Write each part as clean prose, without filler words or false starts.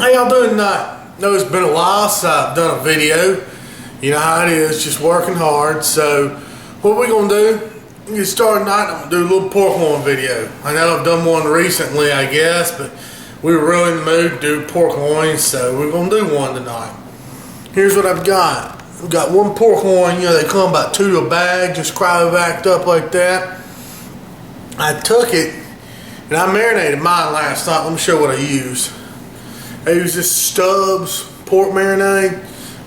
How y'all doing tonight? I know it's been a while since I've done a video. You know how it is, just working hard. So what we're gonna do, get started tonight. I'm gonna do a little pork loin video. I know I've done one recently, I guess, but we were really in the mood to do pork loins, so we're gonna do one tonight. Here's what I've got. I've got one pork loin. You know, they come about 2 to a bag, just cryovac up like that. I took it and I marinated mine last night. Let me show you what I used. I use this Stubbs pork marinade.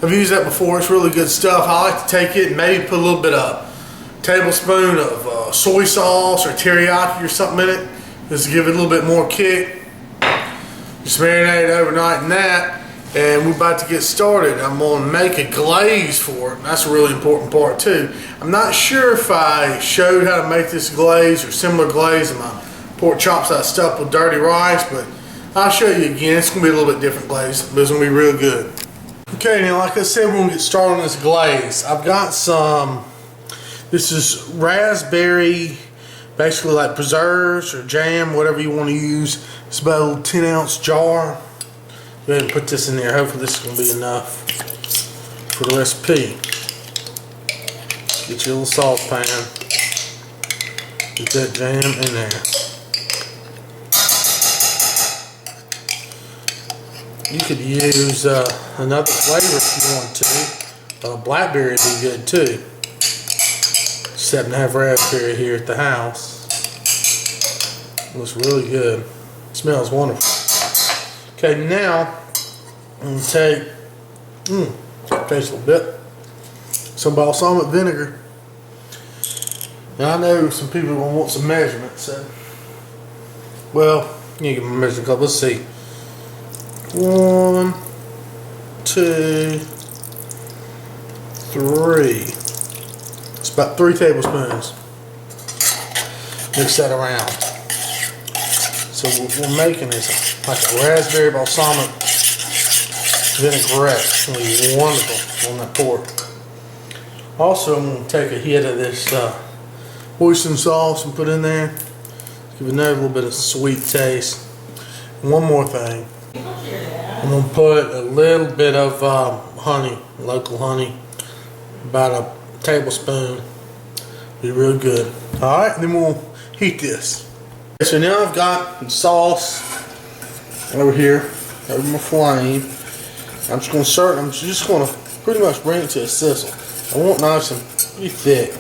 I've used that before. It's really good stuff. I like to take it and maybe put a little bit of tablespoon of soy sauce or teriyaki or something in it, just to give it a little bit more kick. Just marinate it overnight in that, and we're about to get started. I'm going to make a glaze for it. That's a really important part too. I'm not sure if I showed how to make this glaze or similar glaze in my pork chops I stuffed with dirty rice, but I'll show you again. It's going to be a little bit different glaze, but it's going to be real good. Okay, now like I said, we're going to get started on this glaze. I've got some, this is raspberry, basically like preserves or jam, whatever you want to use. It's about a little 10-ounce jar. Go ahead and put this in there. Hopefully this is going to be enough for the recipe. Get your little saucepan. Get that jam in there. You could use another flavor if you want to. Blackberry would be good too. Except I have raspberry here at the house. Looks really good. It smells wonderful. Okay, now I'm going to take, taste a little bit, some balsamic vinegar. Now I know some people are going to want some measurements, so, well, you can give me a measuring cup. Let's see. 1, 2, 3. It's about 3 tablespoons. Mix that around. So what we're making is like a raspberry balsamic vinaigrette. It's going to be wonderful on that pork. Also, I'm going to take a hit of this hoisin sauce and put in there. Give it another little bit of sweet taste. And one more thing. I'm going to put a little bit of honey, local honey, about a tablespoon. Be real good. Alright, then we'll heat this. So now I've got the sauce over here, over my flame. I'm just going to pretty much bring it to a sizzle. I want nice and pretty thick.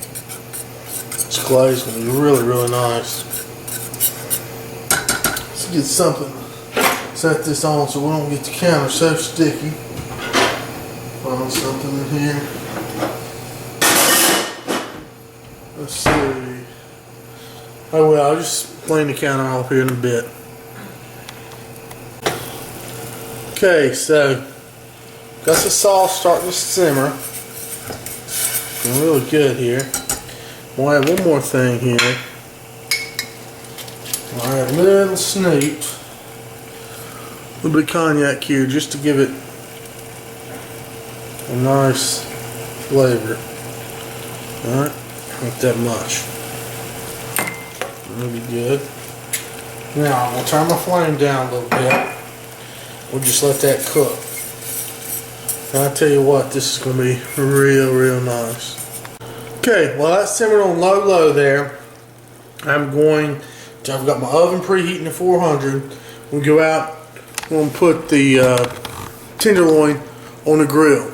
This glaze is going to be really, really nice. Let's get something. Set this on so we don't get the counter so sticky. Find something in here. Let's see. Oh well, I'll just clean the counter off here in a bit. Okay, so got the sauce starting to simmer. Looking really good here. We'll add one more thing here. I'll add a little snoot. A little bit of cognac here just to give it a nice flavor. Alright, not that much. That'll be good. Now I'm going to turn my flame down a little bit. We'll just let that cook. And I tell you what, this is going to be real nice. Okay, well that's simmered on low there. I've got my oven preheating to 400. We'll go out. I'm going to put the tenderloin on the grill.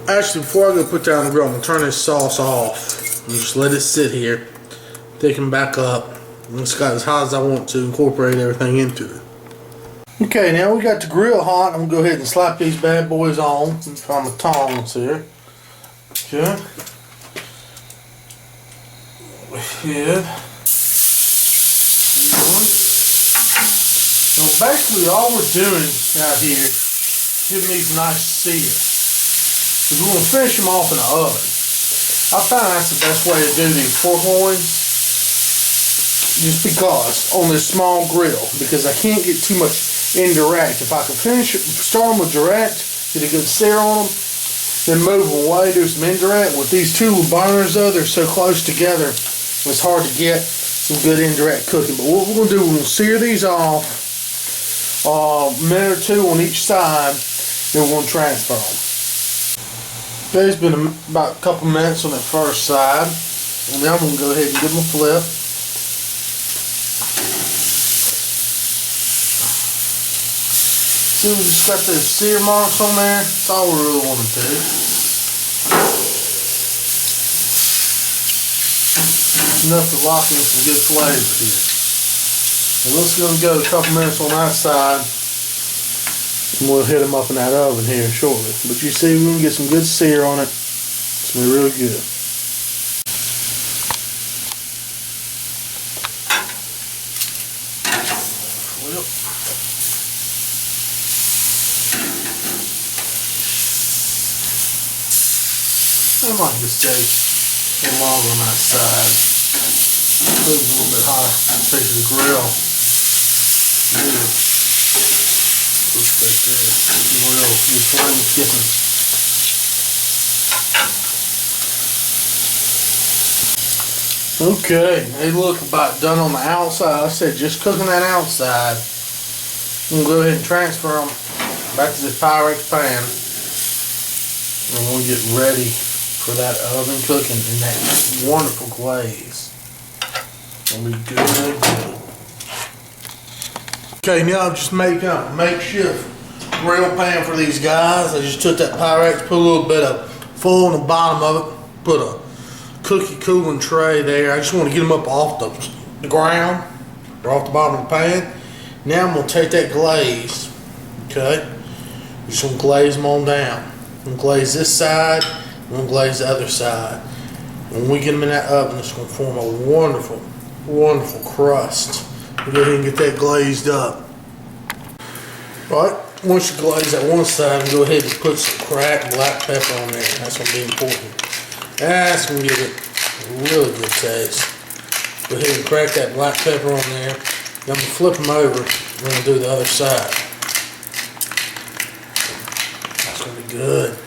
Actually, before I go put that on the grill, I'm going to turn this sauce off and just let it sit here, thicken back up. And it's got as hot as I want to incorporate everything into it. Okay, now we got the grill hot. I'm going to go ahead and slap these bad boys on. Find my tongs here. Okay. Yeah. So basically all we're doing out here is giving these nice sears. Because we're going to finish them off in the oven. I find that's the best way to do these pork loins. Just because on this small grill. Because I can't get too much indirect. If I can start them with direct, get a good sear on them, then move them away, do some indirect. With these two burners though, they're so close together, it's hard to get some good indirect cooking. But what we're going to do, we're going to sear these off minute or two on each side, then we're going to transfer them. Okay, it's been about a couple minutes on that first side, and now I'm going to go ahead and give them a flip. See, we just got those sear marks on there. That's all we really want to do. Enough to lock in some good flavor here. And this is going to go a couple minutes on that side, and we'll hit them up in that oven here shortly. But you see, we can get some good sear on it. It's going to be really good. Flip. I might just stay a little longer on that side. Put it a little bit hotter in the face of the grill. Yeah. Looks right there. Real good flame skipping. Okay, they look about done on the outside. I said just cooking that outside. I'm gonna go ahead and transfer them back to this Pyrex pan. And we'll get ready for that oven cooking in that wonderful glaze. It'll be good. Okay, now I'm just making a makeshift grill pan for these guys. I just took that Pyrex, put a little bit of foil on the bottom of it, put a cookie cooling tray there. I just want to get them up off the ground, or off the bottom of the pan. Now I'm going to take that glaze, okay? Just going to glaze them on down. I'm going to glaze this side, I'm going to glaze the other side. When we get them in that oven, it's going to form a wonderful, wonderful crust. We'll go ahead and get that glazed up. Right, once you glaze that one side, go ahead and put some cracked black pepper on there. That's going to be important. That's going to give it a really good taste. Go ahead and crack that black pepper on there. Then I'm going to flip them over. I'm going to do the other side. That's going to be good.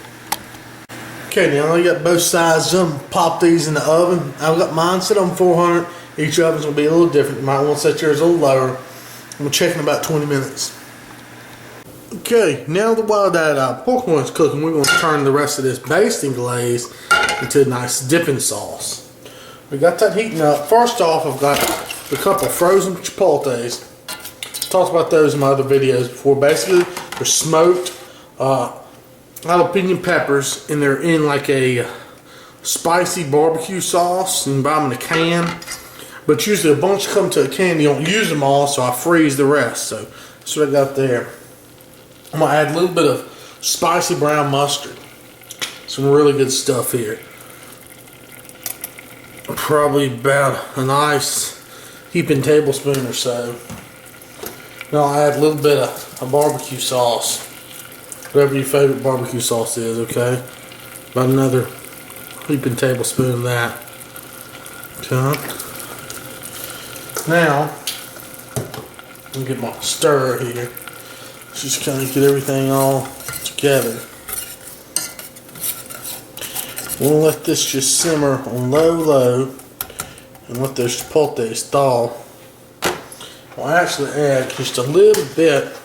Okay, now I got both sides done. Pop these in the oven. I've got mine set on 400. Each oven's going to be a little different. You might want to set yours a little lower. I'm going to check in about 20 minutes. Okay, now while that pork loin's cooking, we're going to turn the rest of this basting glaze into a nice dipping sauce. We got that heating up. First off, I've got a couple of frozen chipotles. Talked about those in my other videos before. Basically, they're smoked jalapeno peppers, and they're in like a spicy barbecue sauce. You can buy them in a can, but usually a bunch come to a can. You don't use them all, so I freeze the rest. So that's what I got there. I'm gonna add a little bit of spicy brown mustard. Some really good stuff here. Probably about a nice heaping tablespoon or so. Now I'll add a little bit of a barbecue sauce. Whatever your favorite barbecue sauce is, okay? About another heaping tablespoon of that. Okay. Now, I'm gonna get my stir here. Just kind of get everything all together. We'll let this just simmer on low, and let those chipotles thaw. I'll actually add just a little bit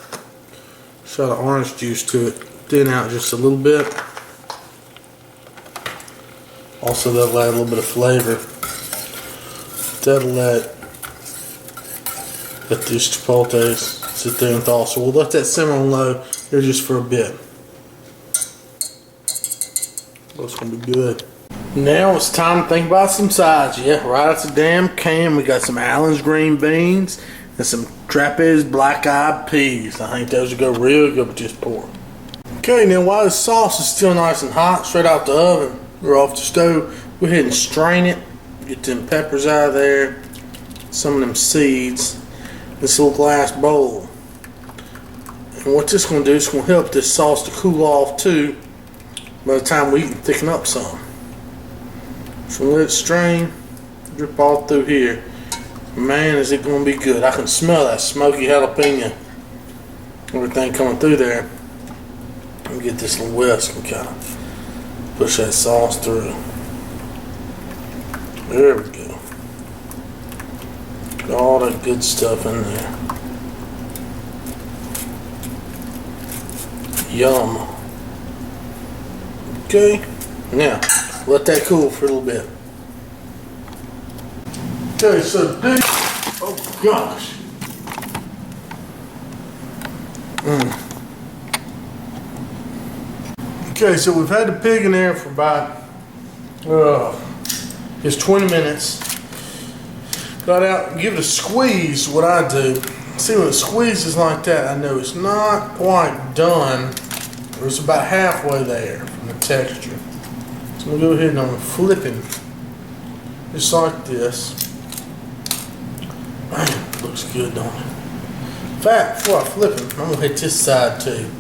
shot of orange juice to it, thin out just a little bit. Also, that'll add a little bit of flavor. That'll let these chipotles sit there and thaw. So we'll let that simmer on low here just for a bit. That's gonna be good. Now it's time to think about some sides. Yeah, right out the damn can, we got some Allen's green beans and some Trapeze black-eyed peas. I think those would go real good with this pork. Okay, now while the sauce is still nice and hot, straight out the oven or off the stove, go ahead and strain it. Get them peppers out of there, some of them seeds, this little glass bowl. And what this is going to do is going to help this sauce to cool off too. By the time we eat and thicken up some. So let it strain, drip all through here. Man, is it going to be good. I can smell that smoky jalapeno. Everything coming through there. Let me get this little whisk and kind of push that sauce through. There we go. Get all that good stuff in there. Yum. Okay, now let that cool for a little bit. Okay, so oh gosh. Okay, so we've had the pig in there for about it's 20 minutes. Got out, give it a squeeze. What I do, see when it squeezes like that, I know it's not quite done. It's about halfway there from the texture. So I'm gonna go ahead and I'm flipping, just like this. Man, looks good, don't it? In fact, before I flip it, I'm gonna hit this side too.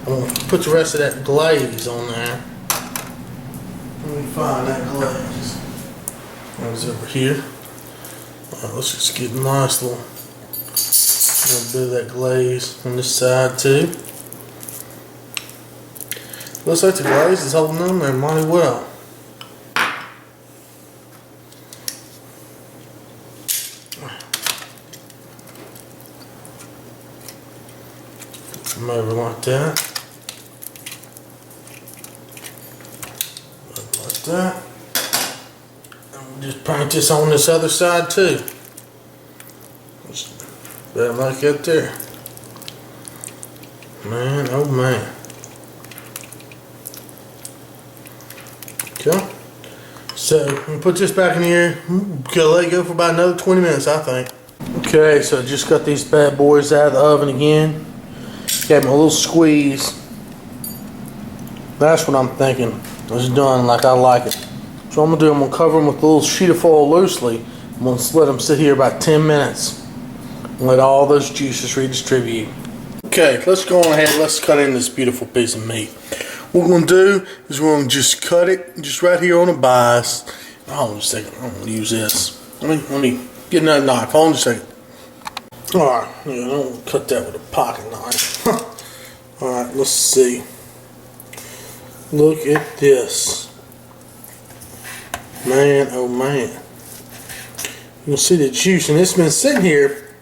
I'm gonna put the rest of that glaze on there. Let me find that glaze. It's over here. Alright, let's just get a nice little bit of that glaze on this side too. Looks like the glaze is holding on there mighty well. Flip them over like that. Like that. And we'll just paint this on this other side too. Just better like that there. Man, oh man. Okay. So I'm gonna put this back in here. Gonna let it go for about another 20 minutes, I think. Okay, so I just got these bad boys out of the oven again. Gave them a little squeeze. That's what I'm thinking. It's done like I like it. So I'm gonna do, I'm gonna cover them with a little sheet of foil loosely. I'm gonna let them sit here about 10 minutes and let all those juices redistribute. Okay, let's go on ahead. Let's cut in this beautiful piece of meat. What we're gonna do is we're gonna just cut it just right here on the bias. Hold on a second. I'm gonna use this. Let me get another knife. Hold on a second. All right, yeah, I don't cut that with a pocket knife. All right, let's see. Look at this. Man, oh man. You can see the juice, and it's been sitting here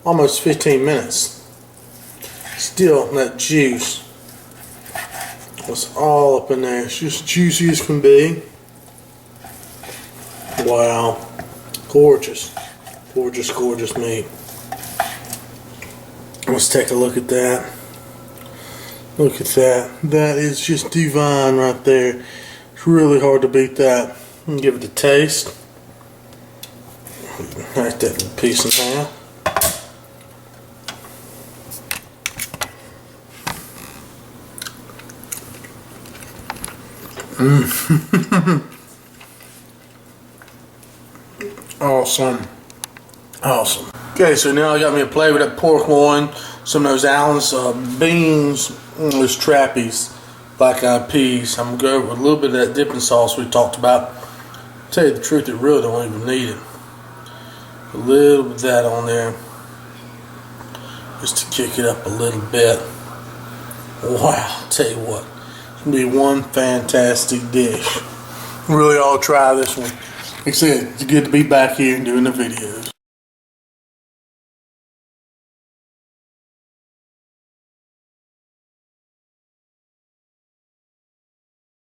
almost 15 minutes. Still, that juice was all up in there. It's just juicy as can be. Wow. Gorgeous. Gorgeous, gorgeous meat. Let's take a look at that. Look at that. That is just divine right there. It's really hard to beat that. Give it a taste. Hack that little piece in half. Awesome. Awesome. Okay, so now I got me a plate with that pork loin, some of those Allen's beans, those trappies, black-eyed peas. I'm going to go over with a little bit of that dipping sauce we talked about. Tell you the truth, it really don't even need it. A little bit of that on there, just to kick it up a little bit. Wow, I'll tell you what, it's going to be one fantastic dish. Really ought to try this one. Like I said, it's good to be back here and doing the videos.